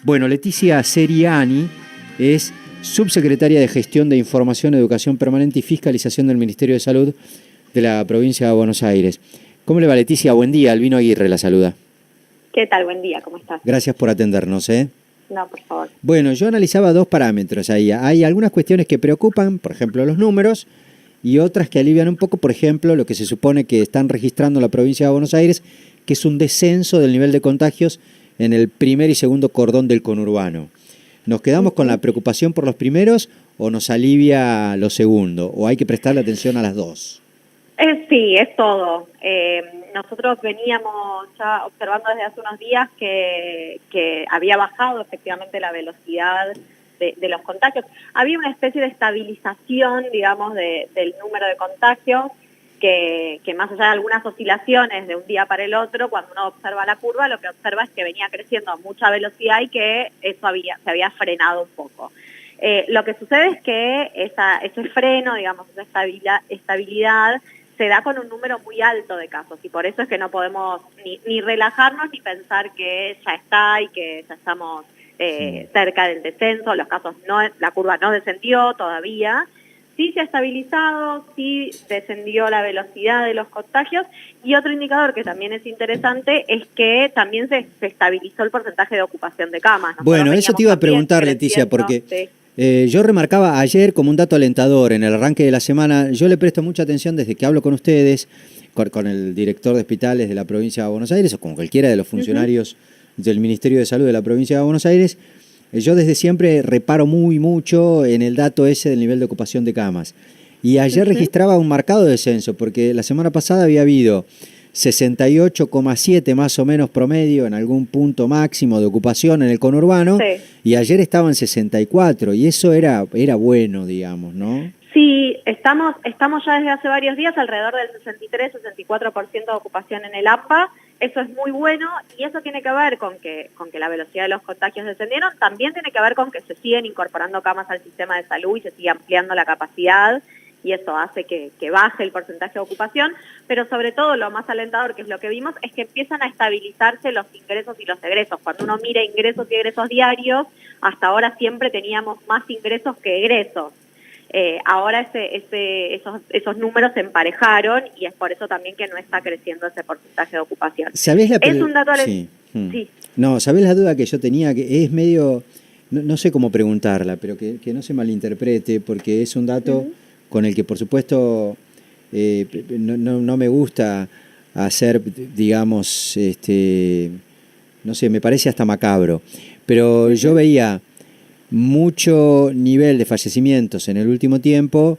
Bueno, Leticia Seriani es subsecretaria de Gestión de Información, Educación Permanente y Fiscalización del Ministerio de Salud de la provincia de Buenos Aires. ¿Cómo le va, Leticia? Buen día, Albino Aguirre la saluda. ¿Qué tal? Buen día, ¿cómo estás? Gracias por atendernos, No, por favor. Bueno, yo analizaba dos parámetros ahí. Hay algunas cuestiones que preocupan, por ejemplo, los números, y otras que alivian un poco, por ejemplo, lo que se supone que están registrando la provincia de Buenos Aires, que es un descenso del nivel de contagios en el primer y segundo cordón del conurbano. ¿Nos quedamos con la preocupación por los primeros o nos alivia lo segundo? ¿O hay que prestarle atención a las dos? Sí, es todo. Nosotros veníamos ya observando desde hace unos días que había bajado efectivamente la velocidad de los contagios. Había una especie de estabilización, digamos, del número de contagios, que más allá de algunas oscilaciones de un día para el otro, cuando uno observa la curva, lo que observa es que venía creciendo a mucha velocidad y que eso se había frenado un poco. Lo que sucede es que ese freno, digamos, esa estabilidad se da con un número muy alto de casos, y por eso es que no podemos ni relajarnos ni pensar que ya está y que ya estamos cerca del descenso. Los casos la curva no descendió todavía. Sí se ha estabilizado, sí descendió la velocidad de los contagios, y otro indicador que también es interesante es que también se estabilizó el porcentaje de ocupación de camas. Bueno, eso te iba a preguntar, Leticia, porque yo remarcaba ayer como un dato alentador en el arranque de la semana. Yo le presto mucha atención desde que hablo con ustedes, con el director de hospitales de la provincia de Buenos Aires o con cualquiera de los funcionarios del Ministerio de Salud de la provincia de Buenos Aires. Yo desde siempre reparo mucho en el dato ese del nivel de ocupación de camas. Y ayer registraba un marcado descenso, porque la semana pasada había habido 68,7 más o menos promedio en algún punto máximo de ocupación en el conurbano, y ayer estaban 64, y eso era bueno, digamos, ¿no? Sí, estamos ya desde hace varios días alrededor del 63-64% de ocupación en el AMBA. Eso es muy bueno, y eso tiene que ver con que la velocidad de los contagios descendieron. También tiene que ver con que se siguen incorporando camas al sistema de salud y se sigue ampliando la capacidad, y eso hace que baje el porcentaje de ocupación. Pero sobre todo lo más alentador, que es lo que vimos, es que empiezan a estabilizarse los ingresos y los egresos. Cuando uno mira ingresos y egresos diarios, hasta ahora siempre teníamos más ingresos que egresos. Ahora esos números se emparejaron, y es por eso también que no está creciendo ese porcentaje de ocupación. ¿Sabés es un dato... Sí. Sí. No, ¿sabés la duda que yo tenía? Que es medio... No sé cómo preguntarla, pero que no se malinterprete, porque es un dato con el que, por supuesto, no me gusta hacer, digamos, no sé, me parece hasta macabro. Pero yo veía mucho nivel de fallecimientos en el último tiempo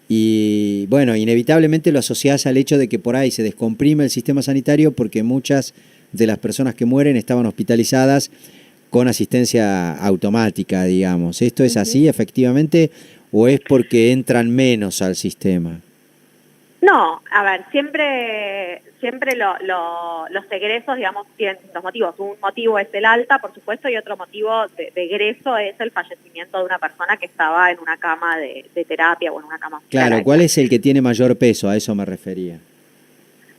y, bueno, inevitablemente lo asociás al hecho de que por ahí se descomprime el sistema sanitario, porque muchas de las personas que mueren estaban hospitalizadas con asistencia automática, digamos. ¿Esto es así, efectivamente, o es porque entran menos al sistema? No, a ver, siempre los egresos, digamos, tienen dos motivos. Un motivo es el alta, por supuesto, y otro motivo de egreso es el fallecimiento de una persona que estaba en una cama de terapia o en una cama hospitalaria. Claro, ¿cuál es el que tiene mayor peso? A eso me refería.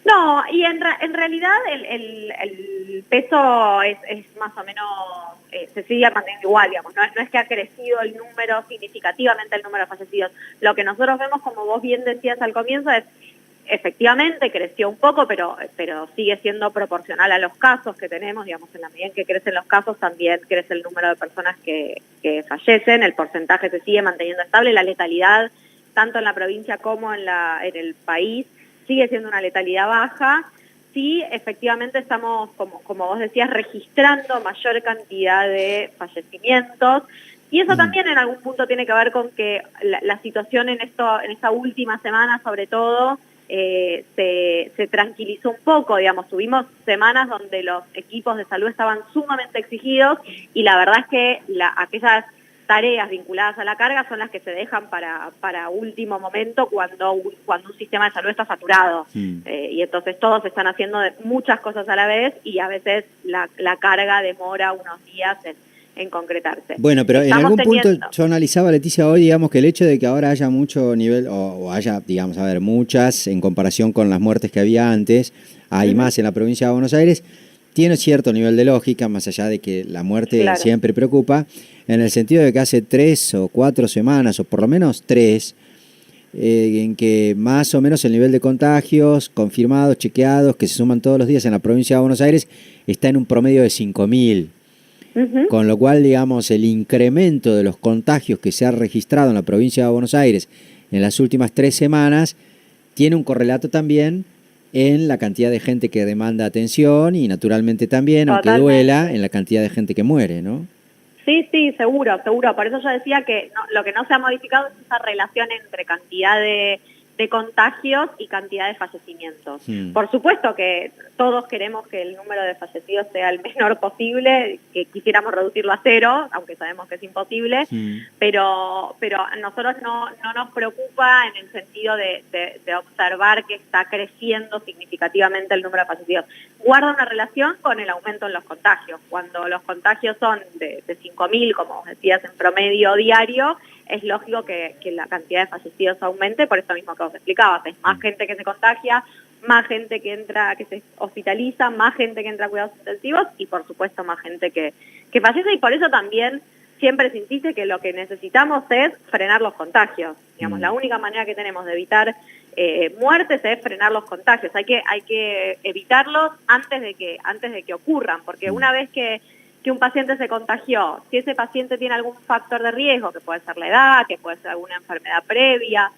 No, y en realidad el peso es más o menos, se sigue manteniendo igual, digamos. No es que ha crecido el número significativamente, el número de fallecidos. Lo que nosotros vemos, como vos bien decías al comienzo, es efectivamente creció un poco, pero sigue siendo proporcional a los casos que tenemos. Digamos, en la medida en que crecen los casos, también crece el número de personas que fallecen. El porcentaje se sigue manteniendo estable. La letalidad, tanto en la provincia como en el país, sigue siendo una letalidad baja. Sí, efectivamente estamos, como vos decías, registrando mayor cantidad de fallecimientos, y eso también en algún punto tiene que ver con que la situación en esta última semana, sobre todo, se tranquilizó un poco. Digamos, tuvimos semanas donde los equipos de salud estaban sumamente exigidos, y la verdad es que aquellas tareas vinculadas a la carga son las que se dejan para último momento, cuando un sistema de salud está saturado. Y entonces todos están haciendo muchas cosas a la vez, y a veces la carga demora unos días en concretarse. Bueno, pero en algún punto yo analizaba, Leticia, hoy, digamos, que el hecho de que ahora haya mucho nivel, o haya, digamos, muchas en comparación con las muertes que había antes, hay más en la provincia de Buenos Aires, tiene cierto nivel de lógica, más allá de que la muerte Claro. siempre preocupa, en el sentido de que hace 3 o 4 semanas, o por lo menos 3, en que más o menos el nivel de contagios confirmados, chequeados, que se suman todos los días en la provincia de Buenos Aires, está en un promedio de 5.000. Ujú. Con lo cual, digamos, el incremento de los contagios que se ha registrado en la provincia de Buenos Aires en las últimas 3 semanas tiene un correlato también en la cantidad de gente que demanda atención y naturalmente también, aunque duela, Totalmente. en la cantidad de gente que muere, ¿no? Sí, sí, seguro, seguro. Por eso yo decía que lo que no se ha modificado es esa relación entre cantidad de contagios y cantidad de fallecimientos. Mm. Por supuesto que todos queremos que el número de fallecidos sea el menor posible, que quisiéramos reducirlo a 0, aunque sabemos que es imposible, pero a nosotros no nos preocupa en el sentido de observar que está creciendo significativamente el número de fallecidos. Guarda una relación con el aumento en los contagios. Cuando los contagios son de 5.000, como decías, en promedio diario, es lógico que la cantidad de fallecidos aumente, por eso mismo que vos explicabas. Es más gente que se contagia, más gente que entra, que se hospitaliza, más gente que entra a cuidados intensivos y por supuesto más gente que fallece, y por eso también siempre se insiste que lo que necesitamos es frenar los contagios. Digamos, la única manera que tenemos de evitar muertes es frenar los contagios. Hay que evitarlos antes de que ocurran, porque una vez que un paciente se contagió, si ese paciente tiene algún factor de riesgo, que puede ser la edad, que puede ser alguna enfermedad previa,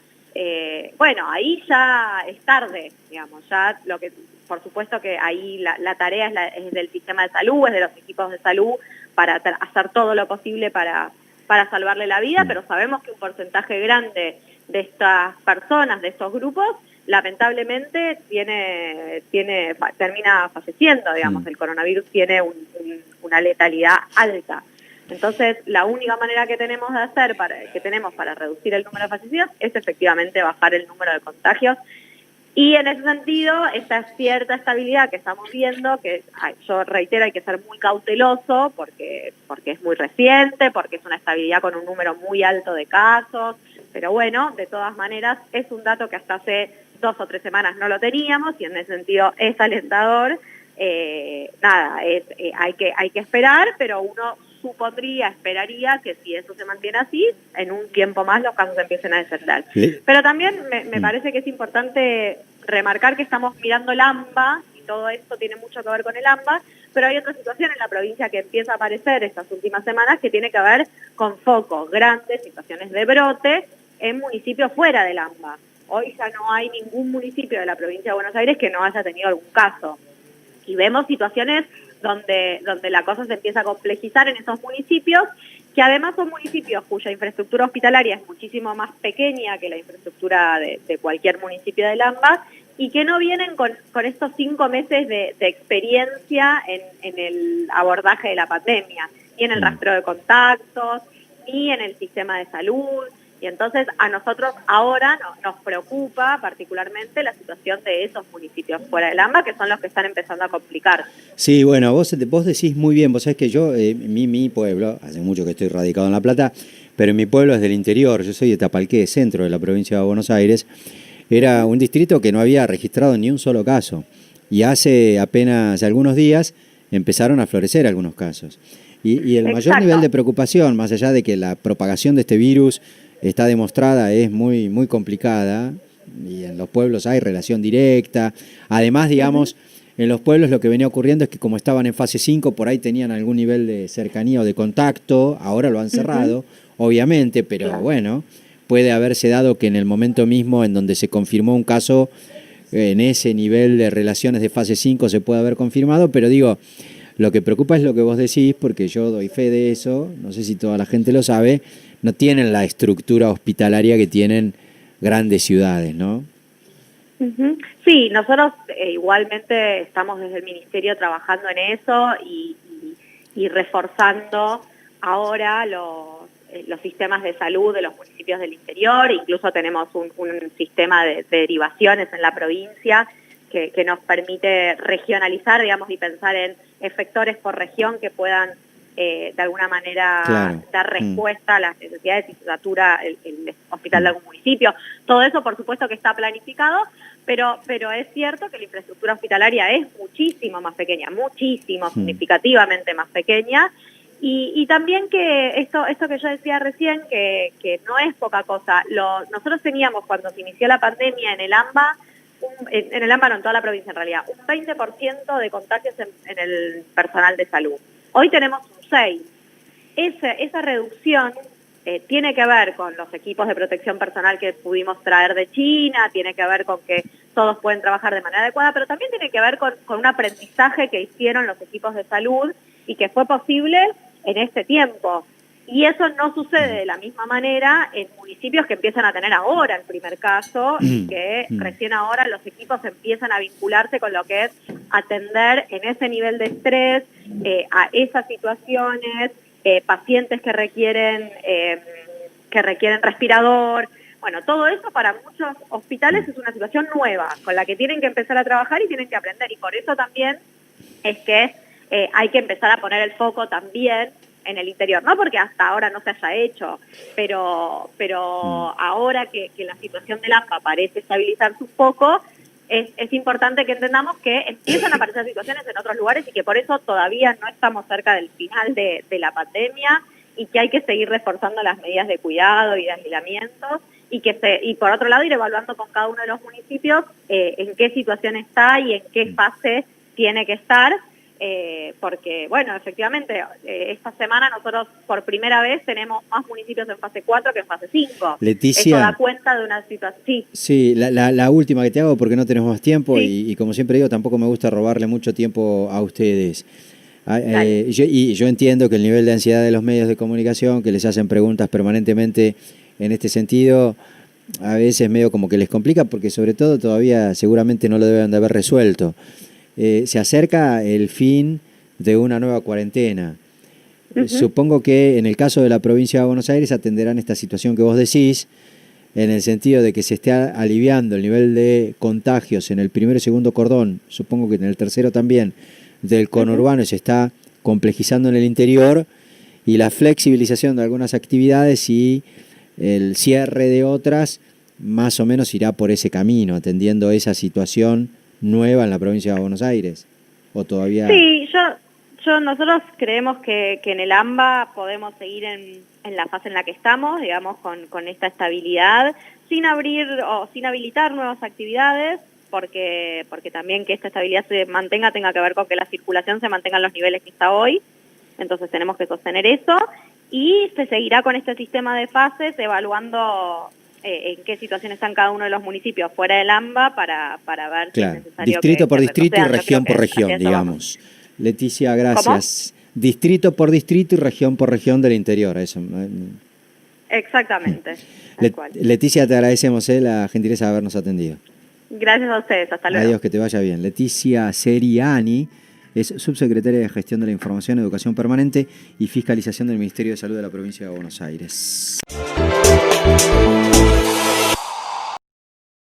bueno, ahí ya es tarde, digamos, ya lo que, por supuesto que ahí la tarea es del sistema de salud, es de los equipos de salud, para hacer todo lo posible para salvarle la vida, pero sabemos que un porcentaje grande de estas personas, de estos grupos, lamentablemente termina falleciendo, digamos, el coronavirus tiene una letalidad alta. Entonces, la única manera que tenemos para reducir el número de fallecidos es efectivamente bajar el número de contagios. Y en ese sentido, esta cierta estabilidad que estamos viendo, que yo reitero, hay que ser muy cauteloso porque es muy reciente, porque es una estabilidad con un número muy alto de casos, pero bueno, de todas maneras, es un dato que hasta hace 2 o 3 semanas no lo teníamos y en ese sentido es alentador. Hay que esperar, pero uno esperaría que si eso se mantiene así, en un tiempo más los casos empiecen a descender. Pero también me parece que es importante remarcar que estamos mirando el AMBA, y todo esto tiene mucho que ver con el AMBA, pero hay otra situación en la provincia que empieza a aparecer estas últimas semanas que tiene que ver con focos grandes, situaciones de brote en municipios fuera del AMBA. Hoy ya no hay ningún municipio de la provincia de Buenos Aires que no haya tenido algún caso. Y vemos situaciones donde la cosa se empieza a complejizar en esos municipios, que además son municipios cuya infraestructura hospitalaria es muchísimo más pequeña que la infraestructura de cualquier municipio del AMBA, y que no vienen con estos 5 meses de experiencia en el abordaje de la pandemia, ni en el rastreo de contactos, ni en el sistema de salud. Y entonces a nosotros ahora nos preocupa particularmente la situación de esos municipios fuera del AMBA, que son los que están empezando a complicar. Sí, bueno, vos decís muy bien, vos sabés que yo, mi pueblo, hace mucho que estoy radicado en La Plata, pero mi pueblo es del interior, yo soy de Tapalqué, centro de la provincia de Buenos Aires, era un distrito que no había registrado ni un solo caso, y hace apenas algunos días empezaron a florecer algunos casos. Y el mayor nivel de preocupación, más allá de que la propagación de este virus está demostrada, es muy, muy complicada, y en los pueblos hay relación directa. Además, digamos, en los pueblos lo que venía ocurriendo es que como estaban en fase 5, por ahí tenían algún nivel de cercanía o de contacto, ahora lo han cerrado, obviamente, pero bueno, puede haberse dado que en el momento mismo en donde se confirmó un caso, en ese nivel de relaciones de fase 5 se puede haber confirmado, pero digo, lo que preocupa es lo que vos decís, porque yo doy fe de eso, no sé si toda la gente lo sabe, no tienen la estructura hospitalaria que tienen grandes ciudades, ¿no? Sí, nosotros igualmente estamos desde el Ministerio trabajando en eso y reforzando ahora los sistemas de salud de los municipios del interior. Incluso tenemos un sistema de derivaciones en la provincia que nos permite regionalizar, digamos, y pensar en efectores por región que puedan de alguna manera dar respuesta a las necesidades y satura el hospital de algún municipio. Todo eso, por supuesto, que está planificado, pero es cierto que la infraestructura hospitalaria es muchísimo más pequeña, muchísimo, significativamente más pequeña, y también que esto que yo decía recién, que no es poca cosa. Nosotros teníamos, cuando se inició la pandemia en el AMBA, en el AMBA no, en toda la provincia en realidad, un 20% de contagios en el personal de salud. Hoy tenemos un 6%. Esa reducción tiene que ver con los equipos de protección personal que pudimos traer de China, tiene que ver con que todos pueden trabajar de manera adecuada, pero también tiene que ver con un aprendizaje que hicieron los equipos de salud y que fue posible en este tiempo. Y eso no sucede de la misma manera en municipios que empiezan a tener ahora el primer caso y que recién ahora los equipos empiezan a vincularse con lo que es atender en ese nivel de estrés a esas situaciones, pacientes que requieren respirador. Bueno, todo eso para muchos hospitales es una situación nueva con la que tienen que empezar a trabajar y tienen que aprender, y por eso también es que hay que empezar a poner el foco también en el interior, no porque hasta ahora no se haya hecho, pero ahora que la situación del AMBA parece estabilizarse un poco, es importante que entendamos que empiezan a aparecer situaciones en otros lugares y que por eso todavía no estamos cerca del final de la pandemia, y que hay que seguir reforzando las medidas de cuidado y de aislamiento, y por otro lado ir evaluando con cada uno de los municipios en qué situación está y en qué fase tiene que estar. Porque, bueno, efectivamente, esta semana nosotros por primera vez tenemos más municipios en fase 4 que en fase 5. Leticia, eso da cuenta de una situación. Sí, la última que te hago porque no tenemos más tiempo, y como siempre digo, tampoco me gusta robarle mucho tiempo a ustedes. Yo entiendo que el nivel de ansiedad de los medios de comunicación, que les hacen preguntas permanentemente en este sentido, a veces medio como que les complica, porque sobre todo todavía seguramente no lo deben de haber resuelto. Se acerca el fin de una nueva cuarentena. Supongo que en el caso de la provincia de Buenos Aires atenderán esta situación que vos decís, en el sentido de que se esté aliviando el nivel de contagios en el primero y segundo cordón, supongo que en el tercero también, del conurbano, se está complejizando en el interior, y la flexibilización de algunas actividades y el cierre de otras más o menos irá por ese camino, atendiendo esa situación nueva en la provincia de Buenos Aires, o todavía... Sí, nosotros creemos que en el AMBA podemos seguir en la fase en la que estamos, digamos, con esta estabilidad, sin abrir o sin habilitar nuevas actividades, porque también que esta estabilidad se mantenga tenga que ver con que la circulación se mantenga en los niveles que está hoy, entonces tenemos que sostener eso, y se seguirá con este sistema de fases, evaluando en qué situación están cada uno de los municipios fuera del AMBA para ver si es necesario distrito por distrito y región por región, digamos. Leticia, gracias. ¿Cómo? Distrito por distrito y región por región del interior, eso. Exactamente. Leticia, te agradecemos la gentileza de habernos atendido. Gracias a ustedes, hasta luego. Adiós, que te vaya bien. Leticia Seriani es subsecretaria de Gestión de la Información, Educación Permanente y Fiscalización del Ministerio de Salud de la Provincia de Buenos Aires.